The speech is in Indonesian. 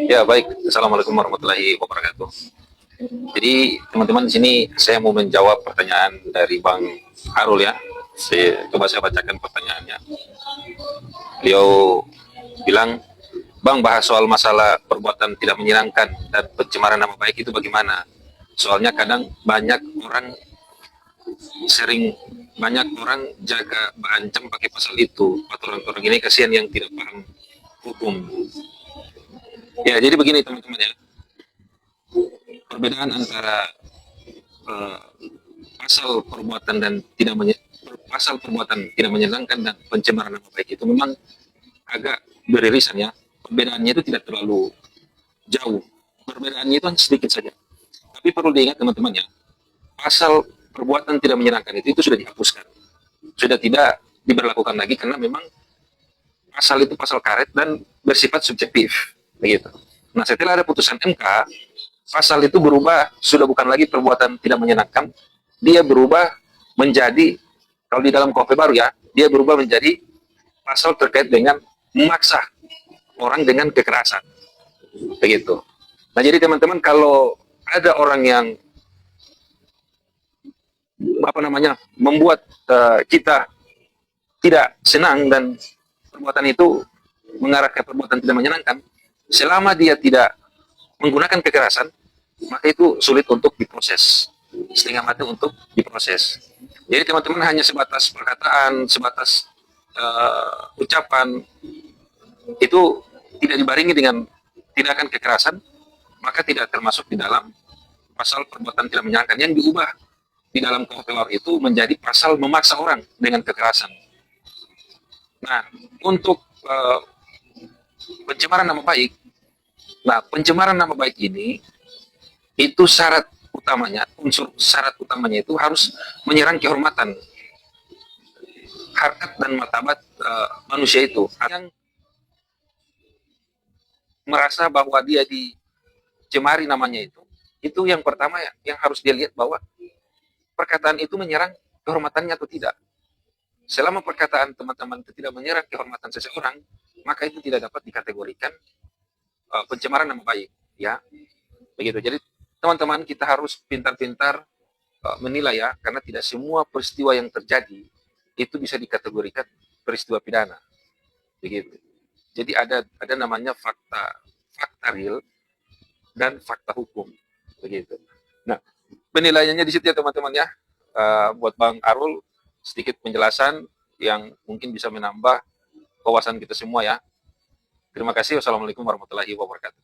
Ya, baik. Assalamualaikum warahmatullahi wabarakatuh. Jadi, teman-teman di sini saya mau menjawab pertanyaan dari Bang Harul ya. Saya bacakan pertanyaannya. Beliau bilang, Bang, bahas soal masalah perbuatan tidak menyenangkan dan pencemaran nama baik itu bagaimana? Soalnya kadang sering banyak orang jaga berancam pakai pasal itu. Orang-orang ini kasihan yang tidak paham hukum. Ya, jadi begini teman-teman ya. Perbedaan antara eh, pasal perbuatan dan tidak pasal perbuatan tidak menyenangkan dan pencemaran nama baik itu memang agak beririsan ya. Perbedaannya itu tidak terlalu jauh. Perbedaannya itu hanya sedikit saja. Tapi perlu diingat teman-teman ya, pasal perbuatan tidak menyenangkan itu sudah dihapuskan. Sudah tidak diberlakukan lagi karena memang pasal itu pasal karet dan bersifat subjektif begitu. Nah, setelah ada putusan MK, pasal itu berubah, sudah bukan lagi perbuatan tidak menyenangkan, dia berubah menjadi, kalau di dalam KUHP baru ya, dia berubah menjadi pasal terkait dengan memaksa orang dengan kekerasan begitu. Nah, jadi teman-teman, kalau ada orang yang membuat kita tidak senang dan perbuatan itu mengarah ke perbuatan tidak menyenangkan, selama dia tidak menggunakan kekerasan, maka itu sulit untuk diproses, setengah mati untuk diproses. Jadi teman-teman hanya sebatas perkataan, sebatas ucapan, itu tidak dibarengi dengan tindakan kekerasan, maka tidak termasuk di dalam pasal perbuatan tidak menyenangkan. Yang diubah di dalam KUHP itu menjadi pasal memaksa orang dengan kekerasan. Nah, untuk pencemaran nama baik, pencemaran nama baik ini itu unsur syarat utamanya itu harus menyerang kehormatan, harkat dan martabat manusia itu. Yang merasa bahwa dia dicemari namanya itu yang pertama yang harus dia lihat bahwa perkataan itu menyerang kehormatannya atau tidak. Selama perkataan teman-teman itu tidak menyerang kehormatan seseorang, maka itu tidak dapat dikategorikan pencemaran nama baik, ya. Begitu. Jadi teman-teman, kita harus pintar-pintar menilai ya, karena tidak semua peristiwa yang terjadi itu bisa dikategorikan peristiwa pidana. Begitu. Jadi ada namanya fakta real dan fakta hukum. Begitu. Nah, penilaiannya di situ ya teman-teman ya. Buat Bang Arul, sedikit penjelasan yang mungkin bisa menambah wawasan kita semua ya. Terima kasih. Wassalamualaikum warahmatullahi wabarakatuh.